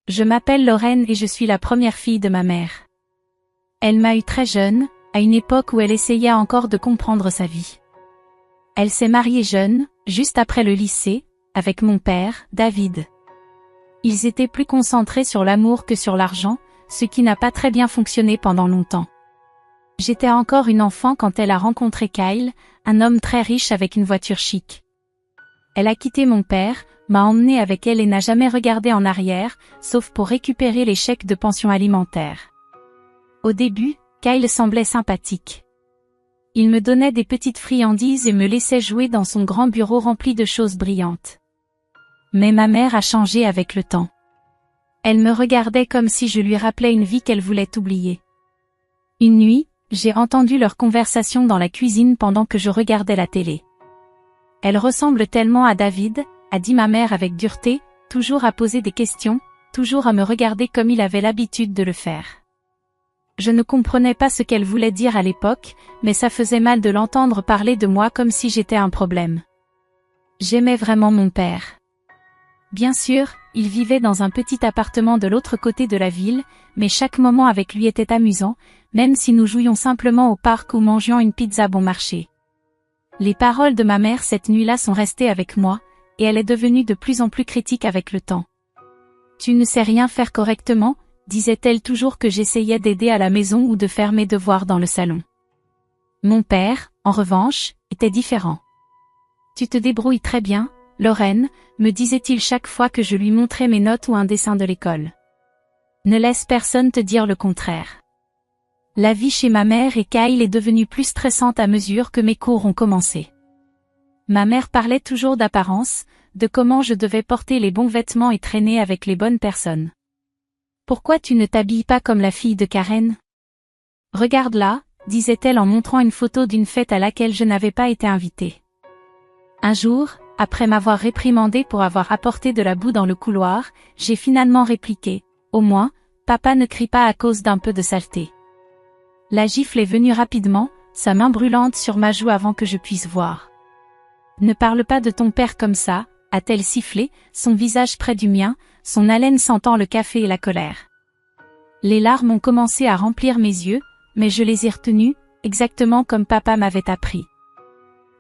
Je m'appelle Lorraine et je suis la première fille de ma mère. Elle m'a eu très jeune, à une époque où elle essayait encore de comprendre sa vie. Elle s'est mariée jeune, juste après le lycée, avec mon père, David. Ils étaient plus concentrés sur l'amour que sur l'argent, ce qui n'a pas très bien fonctionné pendant longtemps. J'étais encore une enfant quand elle a rencontré Kyle, un homme très riche avec une voiture chic. Elle a quitté mon père, m'a emmené avec elle et n'a jamais regardé en arrière, sauf pour récupérer les chèques de pension alimentaire. Au début, Kyle semblait sympathique. Il me donnait des petites friandises et me laissait jouer dans son grand bureau rempli de choses brillantes. Mais ma mère a changé avec le temps. Elle me regardait comme si je lui rappelais une vie qu'elle voulait oublier. Une nuit, j'ai entendu leur conversation dans la cuisine pendant que je regardais la télé. Elle ressemble tellement à David, a dit ma mère avec dureté, toujours à poser des questions, toujours à me regarder comme il avait l'habitude de le faire. Je ne comprenais pas ce qu'elle voulait dire à l'époque, mais ça faisait mal de l'entendre parler de moi comme si j'étais un problème. J'aimais vraiment mon père. Bien sûr, il vivait dans un petit appartement de l'autre côté de la ville, mais chaque moment avec lui était amusant, même si nous jouions simplement au parc ou mangions une pizza bon marché. Les paroles de ma mère cette nuit-là sont restées avec moi, et elle est devenue de plus en plus critique avec le temps. « Tu ne sais rien faire correctement », disait-elle toujours que j'essayais d'aider à la maison ou de faire mes devoirs dans le salon. Mon père, en revanche, était différent. « Tu te débrouilles très bien, Lorraine », me disait-il chaque fois que je lui montrais mes notes ou un dessin de l'école. Ne laisse personne te dire le contraire. La vie chez ma mère et Kyle est devenue plus stressante à mesure que mes cours ont commencé. Ma mère parlait toujours d'apparence, de comment je devais porter les bons vêtements et traîner avec les bonnes personnes. Pourquoi tu ne t'habilles pas comme la fille de Karen? Regarde là, disait-elle en montrant une photo d'une fête à laquelle je n'avais pas été invitée. Un jour, après m'avoir réprimandé pour avoir apporté de la boue dans le couloir, j'ai finalement répliqué, au moins, papa ne crie pas à cause d'un peu de saleté. La gifle est venue rapidement, sa main brûlante sur ma joue avant que je puisse voir. Ne parle pas de ton père comme ça, a-t-elle sifflé, son visage près du mien, son haleine sentant le café et la colère. Les larmes ont commencé à remplir mes yeux, mais je les ai retenues, exactement comme papa m'avait appris.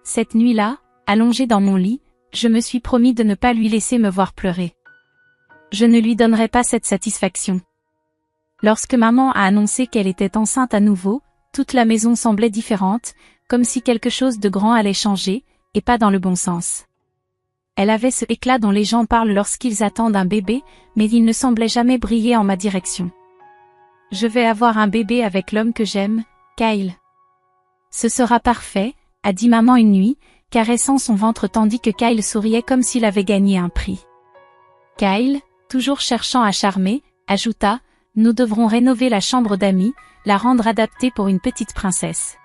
Cette nuit-là, allongée dans mon lit, je me suis promis de ne pas lui laisser me voir pleurer. Je ne lui donnerai pas cette satisfaction. Lorsque maman a annoncé qu'elle était enceinte à nouveau, toute la maison semblait différente, comme si quelque chose de grand allait changer, et pas dans le bon sens. Elle avait ce éclat dont les gens parlent lorsqu'ils attendent un bébé, mais il ne semblait jamais briller en ma direction. Je vais avoir un bébé avec l'homme que j'aime, Kyle. Ce sera parfait, a dit maman une nuit, caressant son ventre tandis que Kyle souriait comme s'il avait gagné un prix. Kyle, toujours cherchant à charmer, ajouta, nous devrons rénover la chambre d'amis, la rendre adaptée pour une petite princesse.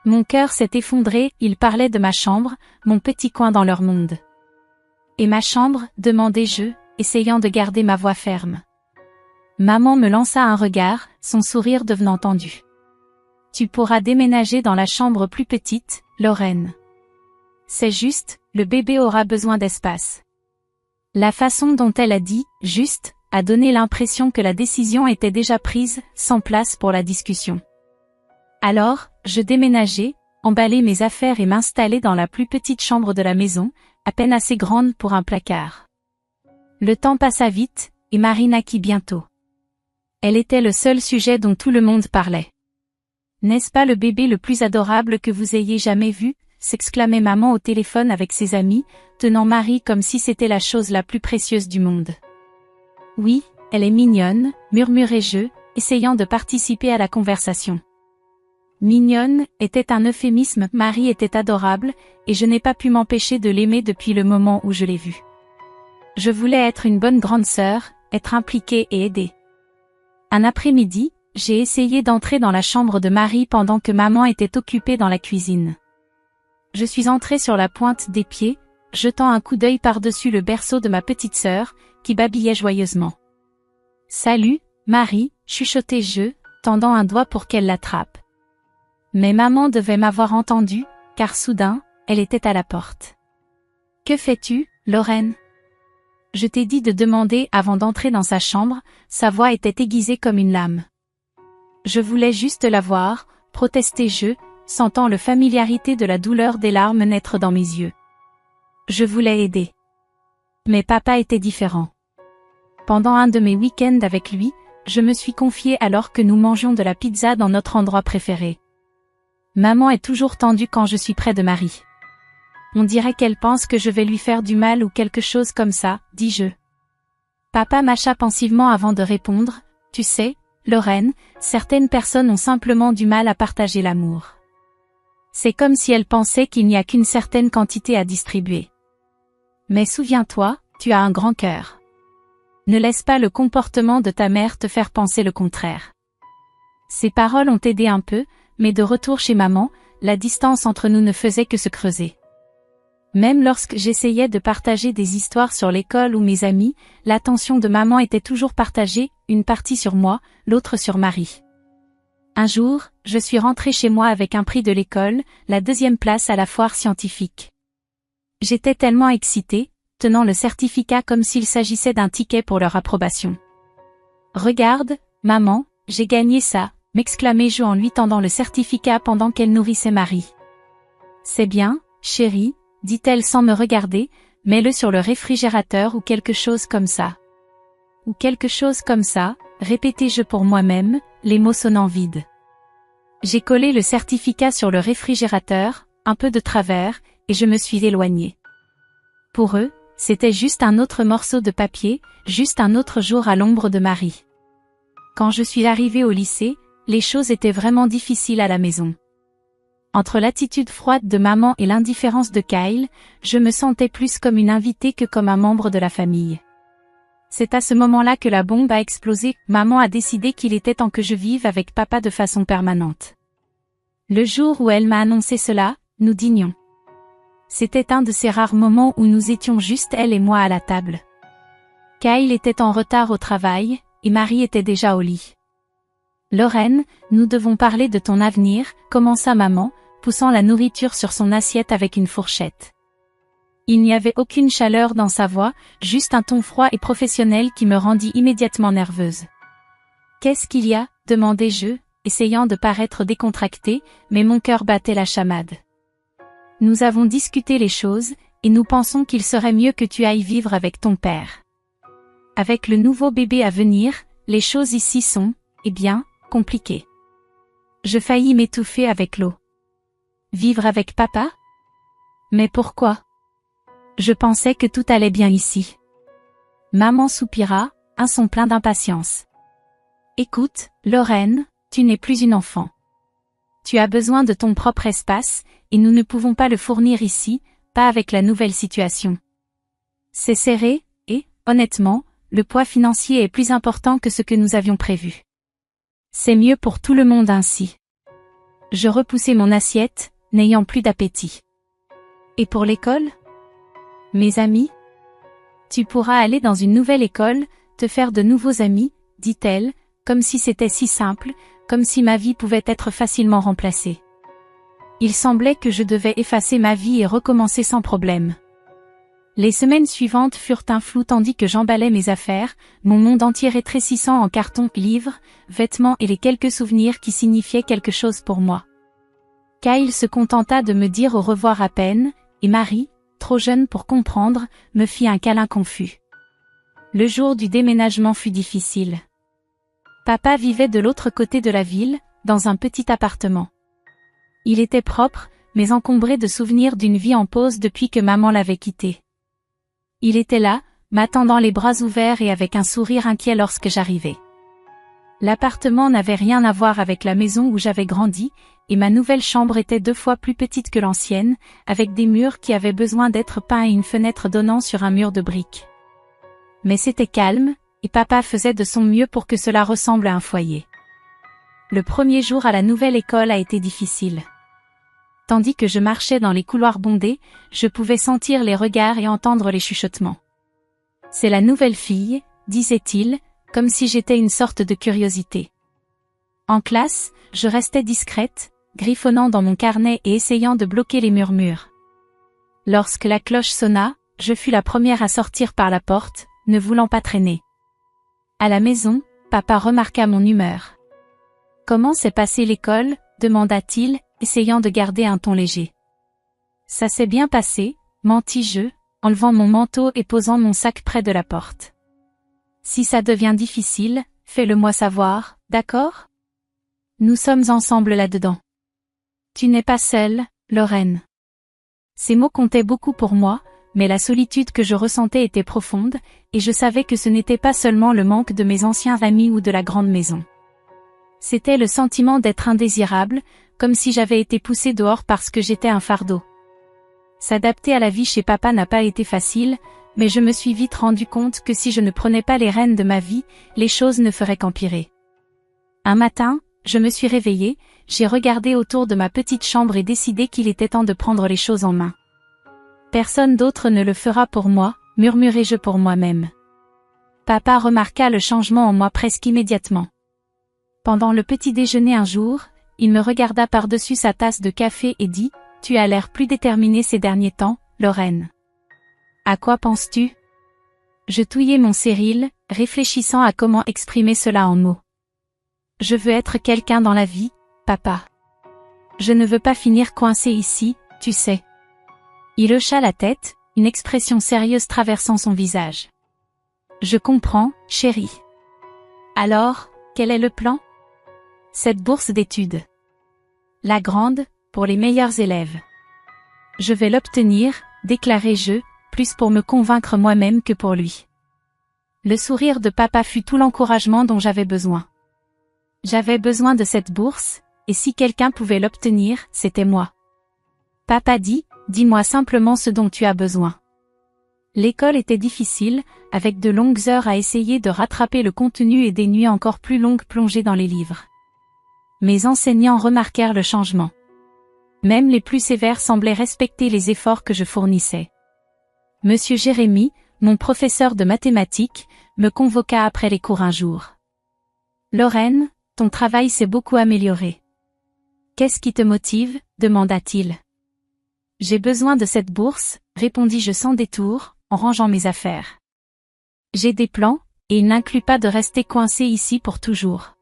Mon cœur s'est effondré, il parlait de ma chambre, mon petit coin dans leur monde. Et ma chambre, demandai-je, essayant de garder ma voix ferme. Maman me lança un regard, son sourire devenant tendu. Tu pourras déménager dans la chambre plus petite, Lorraine. C'est juste, le bébé aura besoin d'espace. La façon dont elle a dit « juste » a donné l'impression que la décision était déjà prise, sans place pour la discussion. Alors, je déménageai, emballai mes affaires et m'installai dans la plus petite chambre de la maison, à peine assez grande pour un placard. Le temps passa vite, et Marie naquit bientôt. Elle était le seul sujet dont tout le monde parlait. « N'est-ce pas le bébé le plus adorable que vous ayez jamais vu ?» s'exclamait maman au téléphone avec ses amis, tenant Marie comme si c'était la chose la plus précieuse du monde. « Oui, elle est mignonne, murmurai-je, essayant de participer à la conversation. Mignonne était un euphémisme, Marie était adorable, et je n'ai pas pu m'empêcher de l'aimer depuis le moment où je l'ai vue. Je voulais être une bonne grande sœur, être impliquée et aider. Un après-midi, j'ai essayé d'entrer dans la chambre de Marie pendant que maman était occupée dans la cuisine. Je suis entrée sur la pointe des pieds, jetant un coup d'œil par-dessus le berceau de ma petite sœur, qui babillait joyeusement. « Salut, Marie » chuchotai-je, tendant un doigt pour qu'elle l'attrape. Mais maman devait m'avoir entendu, car soudain, elle était à la porte. « Que fais-tu, Lorraine » Je t'ai dit de demander avant d'entrer dans sa chambre, sa voix était aiguisée comme une lame. Je voulais juste la voir, protestai-je, sentant la familiarité de la douleur des larmes naître dans mes yeux. Je voulais aider. Mais papa était différent. Pendant un de mes week-ends avec lui, je me suis confiée alors que nous mangions de la pizza dans notre endroit préféré. Maman est toujours tendue quand je suis près de Marie. On dirait qu'elle pense que je vais lui faire du mal ou quelque chose comme ça, dis-je. Papa mâcha pensivement avant de répondre, tu sais, Lorraine, certaines personnes ont simplement du mal à partager l'amour. C'est comme si elles pensaient qu'il n'y a qu'une certaine quantité à distribuer. Mais souviens-toi, tu as un grand cœur. Ne laisse pas le comportement de ta mère te faire penser le contraire. Ces paroles ont aidé un peu, mais de retour chez maman, la distance entre nous ne faisait que se creuser. Même lorsque j'essayais de partager des histoires sur l'école ou mes amis, l'attention de maman était toujours partagée, une partie sur moi, l'autre sur Marie. Un jour, je suis rentrée chez moi avec un prix de l'école, la 2e place à la foire scientifique. J'étais tellement excitée, tenant le certificat comme s'il s'agissait d'un ticket pour leur approbation. « Regarde, maman, j'ai gagné ça », m'exclamai-je en lui tendant le certificat pendant qu'elle nourrissait Marie. « C'est bien, chérie », dit-elle sans me regarder, « mets-le sur le réfrigérateur ou quelque chose comme ça. » Ou quelque chose comme ça, répétai-je pour moi-même, les mots sonnant vides. J'ai collé le certificat sur le réfrigérateur, un peu de travers, et je me suis éloignée. Pour eux, c'était juste un autre morceau de papier, juste un autre jour à l'ombre de Marie. Quand je suis arrivée au lycée, les choses étaient vraiment difficiles à la maison. Entre l'attitude froide de maman et l'indifférence de Kyle, je me sentais plus comme une invitée que comme un membre de la famille. C'est à ce moment-là que la bombe a explosé. Maman a décidé qu'il était temps que je vive avec papa de façon permanente. Le jour où elle m'a annoncé cela, nous dînions. C'était un de ces rares moments où nous étions juste elle et moi à la table. Kyle était en retard au travail, et Marie était déjà au lit. « Lorraine, nous devons parler de ton avenir », commença maman, poussant la nourriture sur son assiette avec une fourchette. Il n'y avait aucune chaleur dans sa voix, juste un ton froid et professionnel qui me rendit immédiatement nerveuse. « Qu'est-ce qu'il y a ?» demandai-je, essayant de paraître décontractée, mais mon cœur battait la chamade. « Nous avons discuté les choses, et nous pensons qu'il serait mieux que tu ailles vivre avec ton père. Avec le nouveau bébé à venir, les choses ici sont, eh bien, compliquées. » Je faillis m'étouffer avec l'eau. Vivre avec papa? Mais pourquoi? Je pensais que tout allait bien ici. Maman soupira, un son plein d'impatience. Écoute, Lorraine, tu n'es plus une enfant. Tu as besoin de ton propre espace, et nous ne pouvons pas le fournir ici, pas avec la nouvelle situation. C'est serré, et, honnêtement, le poids financier est plus important que ce que nous avions prévu. C'est mieux pour tout le monde ainsi. Je repoussai mon assiette, n'ayant plus d'appétit. Et pour l'école? Mes amis? Tu pourras aller dans une nouvelle école, te faire de nouveaux amis, dit-elle, comme si c'était si simple, comme si ma vie pouvait être facilement remplacée. Il semblait que je devais effacer ma vie et recommencer sans problème. Les semaines suivantes furent un flou tandis que j'emballais mes affaires, mon monde entier rétrécissant en cartons, livres, vêtements et les quelques souvenirs qui signifiaient quelque chose pour moi. Kyle se contenta de me dire au revoir à peine, et Marie, trop jeune pour comprendre, me fit un câlin confus. Le jour du déménagement fut difficile. Papa vivait de l'autre côté de la ville, dans un petit appartement. Il était propre, mais encombré de souvenirs d'une vie en pause depuis que maman l'avait quitté. Il était là, m'attendant les bras ouverts et avec un sourire inquiet lorsque j'arrivais. L'appartement n'avait rien à voir avec la maison où j'avais grandi, et ma nouvelle chambre était 2 fois plus petite que l'ancienne, avec des murs qui avaient besoin d'être peints et une fenêtre donnant sur un mur de briques. Mais c'était calme, et papa faisait de son mieux pour que cela ressemble à un foyer. Le premier jour à la nouvelle école a été difficile. Tandis que je marchais dans les couloirs bondés, je pouvais sentir les regards et entendre les chuchotements. « C'est la nouvelle fille », disait-il, comme si j'étais une sorte de curiosité. En classe, je restais discrète, griffonnant dans mon carnet et essayant de bloquer les murmures. Lorsque la cloche sonna, je fus la première à sortir par la porte, ne voulant pas traîner. À la maison, papa remarqua mon humeur. « Comment s'est passée l'école ?» demanda-t-il, essayant de garder un ton léger. « Ça s'est bien passé » mentis-je, enlevant mon manteau et posant mon sac près de la porte. « Si ça devient difficile, fais-le-moi savoir, d'accord ? Nous sommes ensemble là-dedans. Tu n'es pas seule, Lorraine. » Ces mots comptaient beaucoup pour moi, mais la solitude que je ressentais était profonde, et je savais que ce n'était pas seulement le manque de mes anciens amis ou de la grande maison. C'était le sentiment d'être indésirable, comme si j'avais été poussée dehors parce que j'étais un fardeau. S'adapter à la vie chez papa n'a pas été facile, mais je me suis vite rendu compte que si je ne prenais pas les rênes de ma vie, les choses ne feraient qu'empirer. Un matin, je me suis réveillée, j'ai regardé autour de ma petite chambre et décidé qu'il était temps de prendre les choses en main. Personne d'autre ne le fera pour moi, murmurai-je pour moi-même. Papa remarqua le changement en moi presque immédiatement. Pendant le petit déjeuner un jour, il me regarda par-dessus sa tasse de café et dit « Tu as l'air plus déterminée ces derniers temps, Lorraine. À quoi penses-tu » Je touillai mon céril, réfléchissant à comment exprimer cela en mots. « Je veux être quelqu'un dans la vie, papa. Je ne veux pas finir coincé ici, tu sais. » Il hocha la tête, une expression sérieuse traversant son visage. « Je comprends, chérie. Alors, quel est le plan ? » Cette bourse d'études. La grande, pour les meilleurs élèves. Je vais l'obtenir, déclarai-je, plus pour me convaincre moi-même que pour lui. Le sourire de papa fut tout l'encouragement dont j'avais besoin. J'avais besoin de cette bourse, et si quelqu'un pouvait l'obtenir, c'était moi. Papa dit, dis-moi simplement ce dont tu as besoin. L'école était difficile, avec de longues heures à essayer de rattraper le contenu et des nuits encore plus longues plongées dans les livres. Mes enseignants remarquèrent le changement. Même les plus sévères semblaient respecter les efforts que je fournissais. Monsieur Jérémy, mon professeur de mathématiques, me convoqua après les cours un jour. « Lorraine, ton travail s'est beaucoup amélioré. Qu'est-ce qui te motive ?» demanda-t-il. « J'ai besoin de cette bourse, répondis-je sans détour, en rangeant mes affaires. J'ai des plans, et il n'inclut pas de rester coincé ici pour toujours. »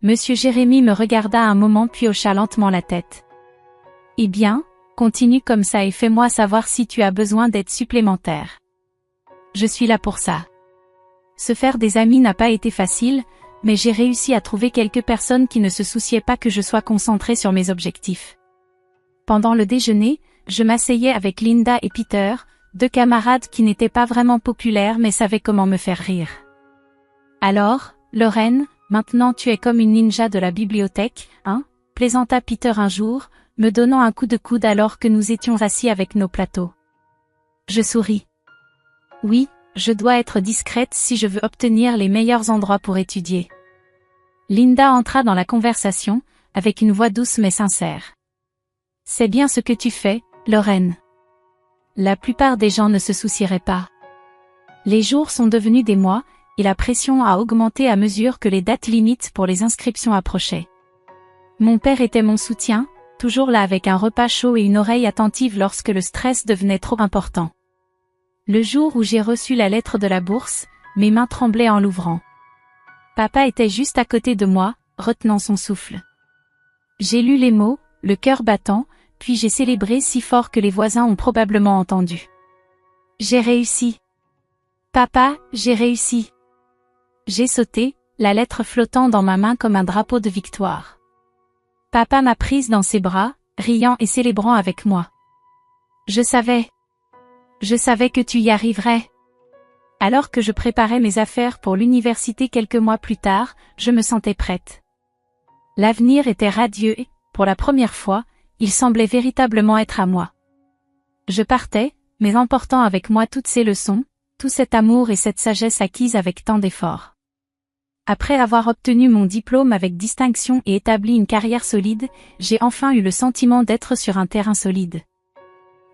Monsieur Jérémy me regarda un moment puis hocha lentement la tête. « Eh bien, continue comme ça et fais-moi savoir si tu as besoin d'aide supplémentaire. Je suis là pour ça. » Se faire des amis n'a pas été facile, mais j'ai réussi à trouver quelques personnes qui ne se souciaient pas que je sois concentré sur mes objectifs. Pendant le déjeuner, je m'asseyais avec Linda et Peter, deux camarades qui n'étaient pas vraiment populaires mais savaient comment me faire rire. « Alors, Lorraine, maintenant tu es comme une ninja de la bibliothèque, hein ?» plaisanta Peter un jour, me donnant un coup de coude alors que nous étions assis avec nos plateaux. Je souris. Oui, je dois être discrète si je veux obtenir les meilleurs endroits pour étudier. Linda entra dans la conversation, avec une voix douce mais sincère. C'est bien ce que tu fais, Lorraine. La plupart des gens ne se soucieraient pas. Les jours sont devenus des mois, et la pression a augmenté à mesure que les dates limites pour les inscriptions approchaient. Mon père était mon soutien, toujours là avec un repas chaud et une oreille attentive lorsque le stress devenait trop important. Le jour où j'ai reçu la lettre de la bourse, mes mains tremblaient en l'ouvrant. Papa était juste à côté de moi, retenant son souffle. J'ai lu les mots, le cœur battant, puis j'ai célébré si fort que les voisins ont probablement entendu. J'ai réussi. Papa, j'ai réussi. J'ai sauté, la lettre flottant dans ma main comme un drapeau de victoire. Papa m'a prise dans ses bras, riant et célébrant avec moi. Je savais que tu y arriverais. Alors que je préparais mes affaires pour l'université quelques mois plus tard, je me sentais prête. L'avenir était radieux et, pour la première fois, il semblait véritablement être à moi. Je partais, mais emportant avec moi toutes ces leçons, tout cet amour et cette sagesse acquise avec tant d'efforts. Après avoir obtenu mon diplôme avec distinction et établi une carrière solide, j'ai enfin eu le sentiment d'être sur un terrain solide.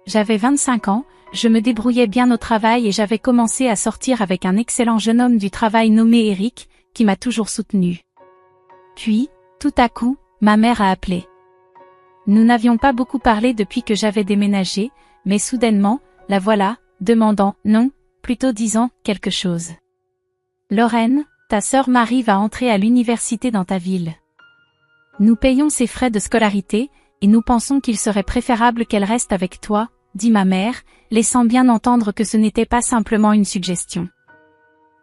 J'avais 25 ans, je me débrouillais bien au travail et j'avais commencé à sortir avec un excellent jeune homme du travail nommé Eric, qui m'a toujours soutenu. Puis, tout à coup, ma mère a appelé. Nous n'avions pas beaucoup parlé depuis que j'avais déménagé, mais soudainement, la voilà, demandant « non », plutôt disant quelque chose. Lorraine, ta sœur Marie va entrer à l'université dans ta ville. Nous payons ses frais de scolarité, et nous pensons qu'il serait préférable qu'elle reste avec toi, dit ma mère, laissant bien entendre que ce n'était pas simplement une suggestion.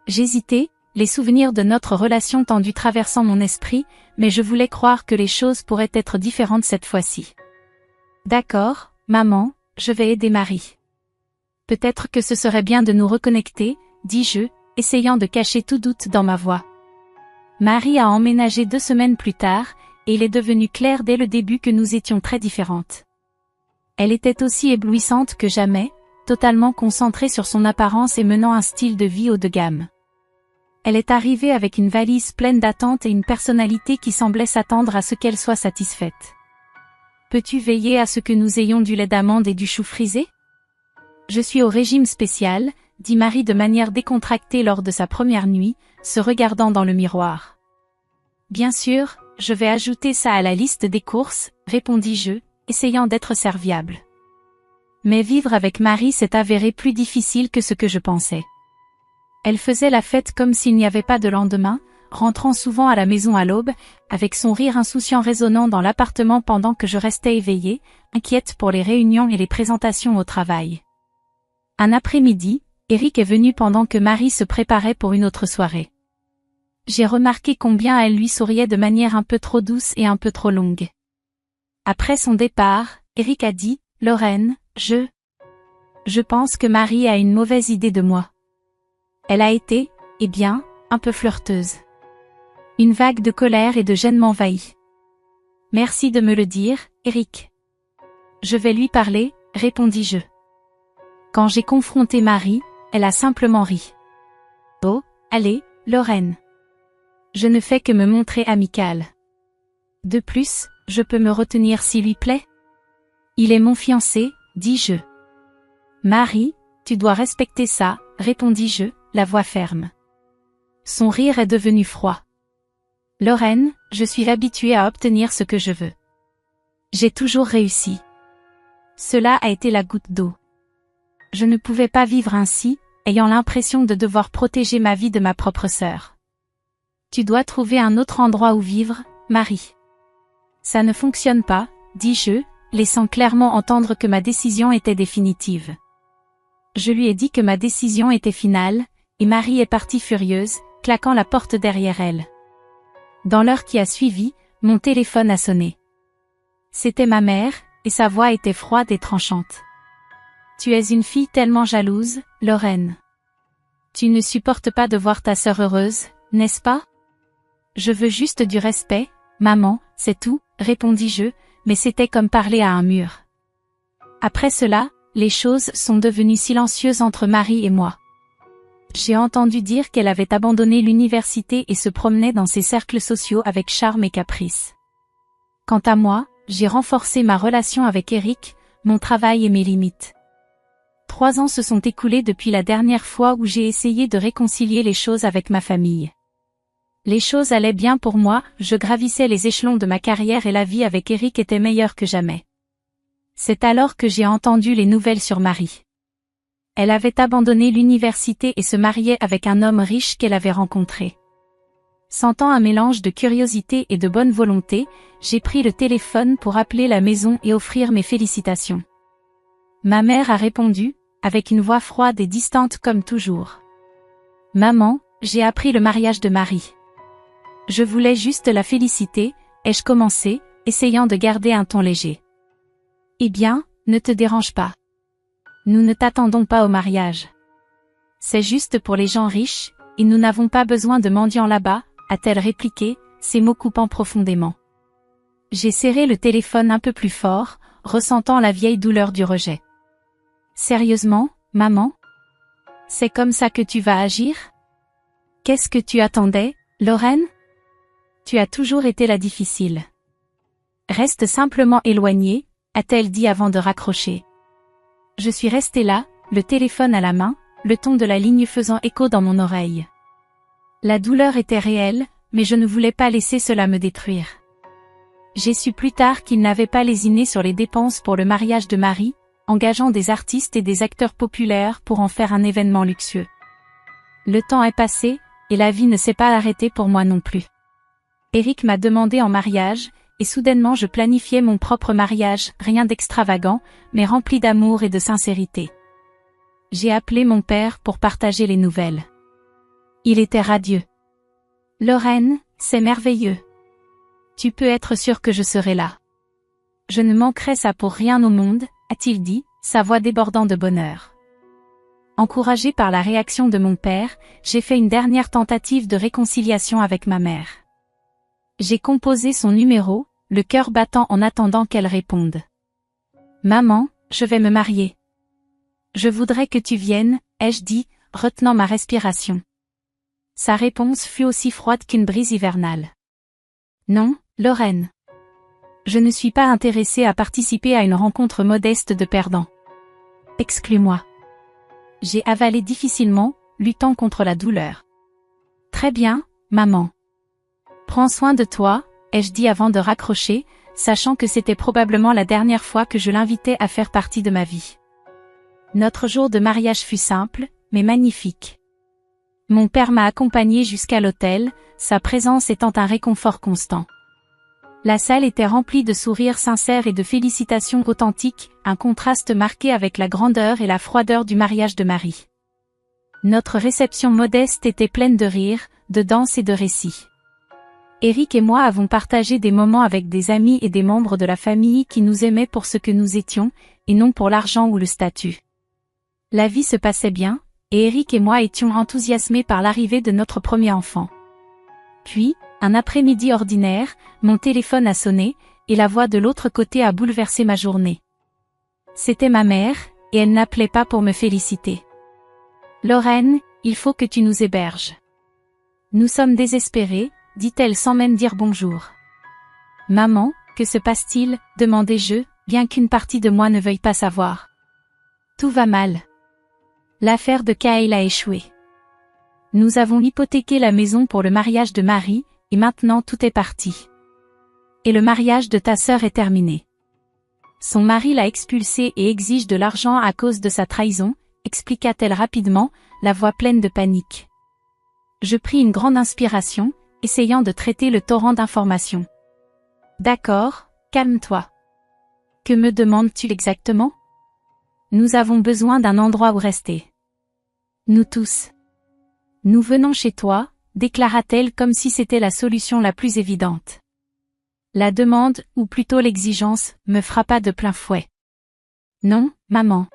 J'hésitais, les souvenirs de notre relation tendue traversant mon esprit, mais je voulais croire que les choses pourraient être différentes cette fois-ci. D'accord, maman, je vais aider Marie. Peut-être que ce serait bien de nous reconnecter, dis-je, essayant de cacher tout doute dans ma voix. Marie a emménagé 2 semaines plus tard, et il est devenu clair dès le début que nous étions très différentes. Elle était aussi éblouissante que jamais, totalement concentrée sur son apparence et menant un style de vie haut de gamme. Elle est arrivée avec une valise pleine d'attentes et une personnalité qui semblait s'attendre à ce qu'elle soit satisfaite. Peux-tu veiller à ce que nous ayons du lait d'amande et du chou frisé? Je suis au régime spécial, dit Marie de manière décontractée lors de sa première nuit, se regardant dans le miroir. Bien sûr, je vais ajouter ça à la liste des courses, répondis-je, essayant d'être serviable. Mais vivre avec Marie s'est avéré plus difficile que ce que je pensais. Elle faisait la fête comme s'il n'y avait pas de lendemain, rentrant souvent à la maison à l'aube, avec son rire insouciant résonnant dans l'appartement pendant que je restais éveillée, inquiète pour les réunions et les présentations au travail. Un après-midi, Eric est venu pendant que Marie se préparait pour une autre soirée. J'ai remarqué combien elle lui souriait de manière un peu trop douce et un peu trop longue. Après son départ, Eric a dit, « Lorraine, je pense que Marie a une mauvaise idée de moi. » Elle a été, eh bien, un peu flirteuse. Une vague de colère et de gêne m'envahit. « Merci de me le dire, Eric. »« Je vais lui parler, » répondis-je. Quand j'ai confronté Marie, elle a simplement ri. « Oh, allez, Lorraine. Je ne fais que me montrer amicale. De plus, je peux me retenir s'il lui plaît. Il est mon fiancé, dis-je. Marie, tu dois respecter ça, répondis-je, la voix ferme. Son rire est devenu froid. Lorraine, je suis habituée à obtenir ce que je veux. J'ai toujours réussi. Cela a été la goutte d'eau. Je ne pouvais pas vivre ainsi, ayant l'impression de devoir protéger ma vie de ma propre sœur. Tu dois trouver un autre endroit où vivre, Marie. Ça ne fonctionne pas, dis-je, laissant clairement entendre que ma décision était définitive. Je lui ai dit que ma décision était finale, et Marie est partie furieuse, claquant la porte derrière elle. Dans l'heure qui a suivi, mon téléphone a sonné. C'était ma mère, et sa voix était froide et tranchante. Tu es une fille tellement jalouse, Lorraine. Tu ne supportes pas de voir ta sœur heureuse, n'est-ce pas? Je veux juste du respect, maman, c'est tout, répondis-je, mais c'était comme parler à un mur. Après cela, les choses sont devenues silencieuses entre Marie et moi. J'ai entendu dire qu'elle avait abandonné l'université et se promenait dans ses cercles sociaux avec charme et caprice. Quant à moi, j'ai renforcé ma relation avec Eric, mon travail et mes limites. 3 ans se sont écoulés depuis la dernière fois où j'ai essayé de réconcilier les choses avec ma famille. Les choses allaient bien pour moi, je gravissais les échelons de ma carrière et la vie avec Eric était meilleure que jamais. C'est alors que j'ai entendu les nouvelles sur Marie. Elle avait abandonné l'université et se mariait avec un homme riche qu'elle avait rencontré. Sentant un mélange de curiosité et de bonne volonté, j'ai pris le téléphone pour appeler la maison et offrir mes félicitations. Ma mère a répondu, avec une voix froide et distante comme toujours. « Maman, j'ai appris le mariage de Marie. Je voulais juste la féliciter, ai-je commencé, essayant de garder un ton léger. Eh bien, ne te dérange pas. Nous ne t'attendons pas au mariage. C'est juste pour les gens riches, et nous n'avons pas besoin de mendiants là-bas, a-t-elle répliqué, ses mots coupant profondément. J'ai serré le téléphone un peu plus fort, ressentant la vieille douleur du rejet. Sérieusement, maman? C'est comme ça que tu vas agir? Qu'est-ce que tu attendais, Lorraine? Tu as toujours été la difficile. Reste simplement éloignée, a-t-elle dit avant de raccrocher. Je suis restée là, le téléphone à la main, le ton de la ligne faisant écho dans mon oreille. La douleur était réelle, mais je ne voulais pas laisser cela me détruire. J'ai su plus tard qu'il n'avait pas lésiné sur les dépenses pour le mariage de Marie, engageant des artistes et des acteurs populaires pour en faire un événement luxueux. Le temps est passé, et la vie ne s'est pas arrêtée pour moi non plus. Eric m'a demandé en mariage, et soudainement je planifiais mon propre mariage, rien d'extravagant, mais rempli d'amour et de sincérité. J'ai appelé mon père pour partager les nouvelles. Il était radieux. « Lorraine, c'est merveilleux. Tu peux être sûre que je serai là. Je ne manquerai ça pour rien au monde, a-t-il dit, sa voix débordant de bonheur. » Encouragée par la réaction de mon père, j'ai fait une dernière tentative de réconciliation avec ma mère. J'ai composé son numéro, le cœur battant en attendant qu'elle réponde. « Maman, je vais me marier. Je voudrais que tu viennes, ai-je dit, retenant ma respiration. Sa réponse fut aussi froide qu'une brise hivernale. Non, Lorraine. Je ne suis pas intéressée à participer à une rencontre modeste de perdants. Exclus-moi. J'ai avalé difficilement, luttant contre la douleur. Très bien, maman. Prends soin de toi, ai-je dit avant de raccrocher, sachant que c'était probablement la dernière fois que je l'invitais à faire partie de ma vie. Notre jour de mariage fut simple, mais magnifique. Mon père m'a accompagné jusqu'à l'hôtel, sa présence étant un réconfort constant. La salle était remplie de sourires sincères et de félicitations authentiques, un contraste marqué avec la grandeur et la froideur du mariage de Marie. Notre réception modeste était pleine de rires, de danses et de récits. Eric et moi avons partagé des moments avec des amis et des membres de la famille qui nous aimaient pour ce que nous étions, et non pour l'argent ou le statut. La vie se passait bien, et Eric et moi étions enthousiasmés par l'arrivée de notre premier enfant. Puis, un après-midi ordinaire, mon téléphone a sonné, et la voix de l'autre côté a bouleversé ma journée. C'était ma mère, et elle n'appelait pas pour me féliciter. « Lorraine, il faut que tu nous héberges. Nous sommes désespérés, dit-elle sans même dire bonjour. « Maman, que se passe-t-il » demandai-je, bien qu'une partie de moi ne veuille pas savoir. « Tout va mal. L'affaire de Kyle a échoué. Nous avons hypothéqué la maison pour le mariage de Marie, et maintenant tout est parti. Et le mariage de ta sœur est terminé. Son mari l'a expulsée et exige de l'argent à cause de sa trahison, expliqua-t-elle rapidement, la voix pleine de panique. Je pris une grande inspiration, essayant de traiter le torrent d'informations. D'accord, calme-toi. Que me demandes-tu exactement? Nous avons besoin d'un endroit où rester. Nous tous. Nous venons chez toi, déclara-t-elle comme si c'était la solution la plus évidente. La demande, ou plutôt l'exigence, me frappa de plein fouet. Non, maman.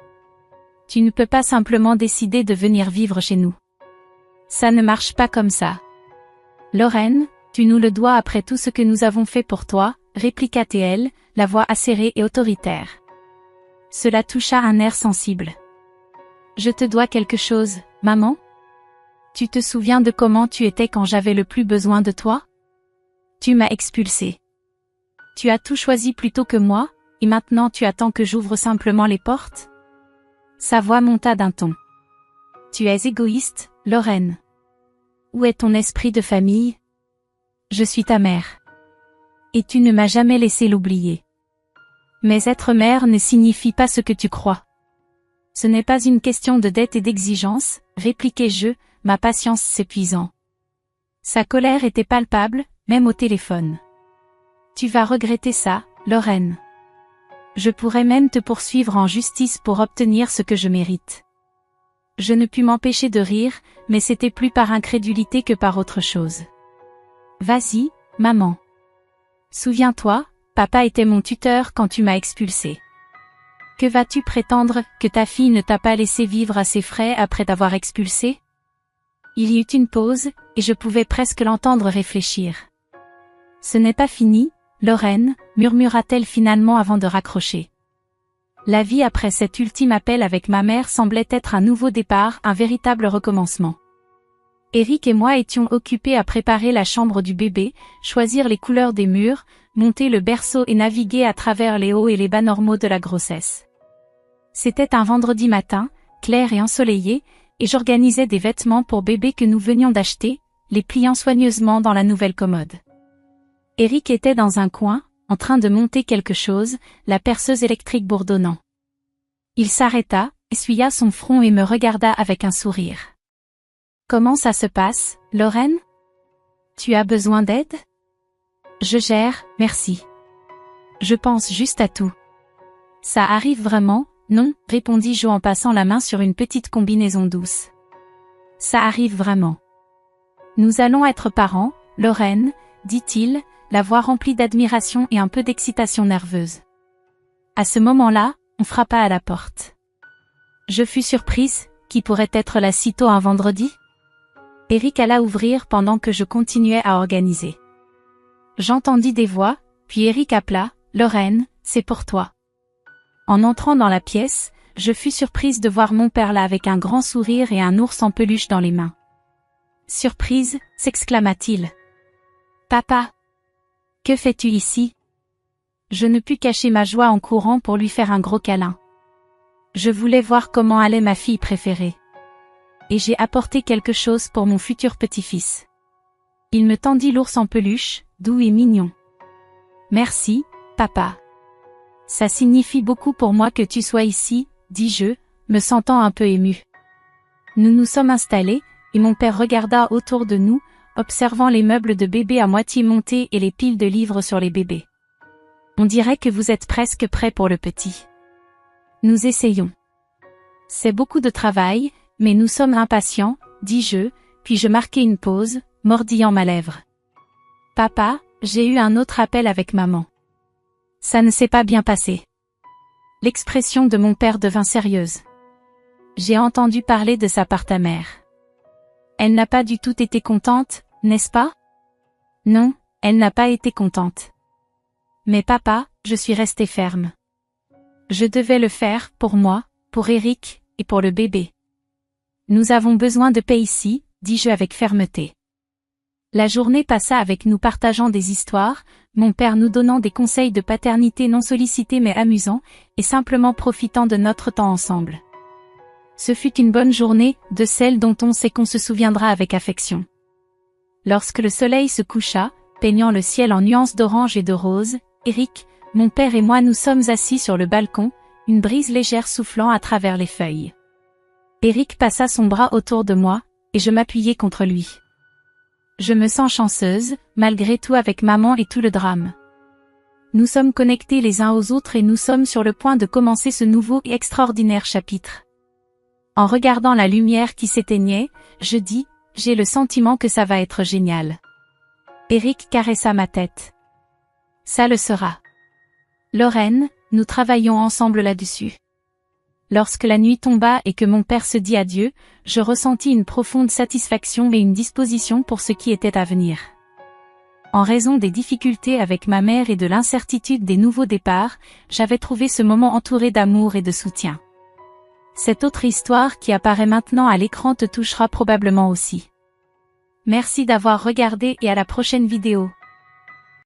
Tu ne peux pas simplement décider de venir vivre chez nous. Ça ne marche pas comme ça. Lorraine, tu nous le dois après tout ce que nous avons fait pour toi, répliqua-t-elle, la voix acérée et autoritaire. Cela toucha un air sensible. Je te dois quelque chose, maman? Tu te souviens de comment tu étais quand j'avais le plus besoin de toi? Tu m'as expulsée. Tu as tout choisi plutôt que moi, et maintenant tu attends que j'ouvre simplement les portes? Sa voix monta d'un ton. Tu es égoïste, Lorraine. Où est ton esprit de famille? Je suis ta mère. Et tu ne m'as jamais laissé l'oublier. Mais être mère ne signifie pas ce que tu crois. Ce n'est pas une question de dette et d'exigence, répliquai-je, ma patience s'épuisant. Sa colère était palpable, même au téléphone. Tu vas regretter ça, Lorraine. Je pourrais même te poursuivre en justice pour obtenir ce que je mérite. Je ne pus m'empêcher de rire, mais c'était plus par incrédulité que par autre chose. Vas-y, maman. Souviens-toi, papa était mon tuteur quand tu m'as expulsée. Que vas-tu prétendre que ta fille ne t'a pas laissé vivre à ses frais après t'avoir expulsée? Il y eut une pause, et je pouvais presque l'entendre réfléchir. Ce n'est pas fini, Lorraine, murmura-t-elle finalement avant de raccrocher. La vie après cet ultime appel avec ma mère semblait être un nouveau départ, un véritable recommencement. Eric et moi étions occupés à préparer la chambre du bébé, choisir les couleurs des murs, monter le berceau et naviguer à travers les hauts et les bas normaux de la grossesse. C'était un vendredi matin, clair et ensoleillé, et j'organisais des vêtements pour bébé que nous venions d'acheter, les pliant soigneusement dans la nouvelle commode. Eric était dans un coin, en train de monter quelque chose, la perceuse électrique bourdonnant. Il s'arrêta, essuya son front et me regarda avec un sourire. Comment ça se passe, Lorraine? Tu as besoin d'aide? Je gère, merci. Je pense juste à tout. Ça arrive vraiment? Non, répondis-je en passant la main sur une petite combinaison douce. Ça arrive vraiment. Nous allons être parents, Lorraine, dit-il, la voix remplie d'admiration et un peu d'excitation nerveuse. À ce moment-là, on frappa à la porte. Je fus surprise, qui pourrait être là si tôt un vendredi? Eric alla ouvrir pendant que je continuais à organiser. J'entendis des voix, puis Eric appela, Lorraine, c'est pour toi. En entrant dans la pièce, je fus surprise de voir mon père là avec un grand sourire et un ours en peluche dans les mains. Surprise, s'exclama-t-il. Papa! Que fais-tu ici? Je ne pus cacher ma joie en courant pour lui faire un gros câlin. Je voulais voir comment allait ma fille préférée. Et j'ai apporté quelque chose pour mon futur petit-fils. Il me tendit l'ours en peluche, doux et mignon. Merci, papa. Ça signifie beaucoup pour moi que tu sois ici, dis-je, me sentant un peu ému. Nous nous sommes installés, et mon père regarda autour de nous, observant les meubles de bébé à moitié montés et les piles de livres sur les bébés. On dirait que vous êtes presque prêts pour le petit. Nous essayons. C'est beaucoup de travail, mais nous sommes impatients, dis-je, puis je marquai une pause, mordillant ma lèvre. Papa, j'ai eu un autre appel avec maman. Ça ne s'est pas bien passé. L'expression de mon père devint sérieuse. J'ai entendu parler de sa part ta mère. Elle n'a pas du tout été contente, n'est-ce pas? Non, elle n'a pas été contente. Mais papa, je suis restée ferme. Je devais le faire, pour moi, pour Eric, et pour le bébé. Nous avons besoin de paix ici, dis-je avec fermeté. La journée passa avec nous partageant des histoires, mon père nous donnant des conseils de paternité non sollicités mais amusants, et simplement profitant de notre temps ensemble. Ce fut une bonne journée, de celle dont on sait qu'on se souviendra avec affection. Lorsque le soleil se coucha, peignant le ciel en nuances d'orange et de rose, Eric, mon père et moi nous sommes assis sur le balcon, une brise légère soufflant à travers les feuilles. Eric passa son bras autour de moi, et je m'appuyai contre lui. Je me sens chanceuse, malgré tout avec maman et tout le drame. Nous sommes connectés les uns aux autres et nous sommes sur le point de commencer ce nouveau et extraordinaire chapitre. En regardant la lumière qui s'éteignait, je dis, j'ai le sentiment que ça va être génial. Eric caressa ma tête. Ça le sera. Lorraine, nous travaillons ensemble là-dessus. Lorsque la nuit tomba et que mon père se dit adieu, je ressentis une profonde satisfaction et une disposition pour ce qui était à venir. En raison des difficultés avec ma mère et de l'incertitude des nouveaux départs, j'avais trouvé ce moment entouré d'amour et de soutien. Cette autre histoire qui apparaît maintenant à l'écran te touchera probablement aussi. Merci d'avoir regardé et à la prochaine vidéo.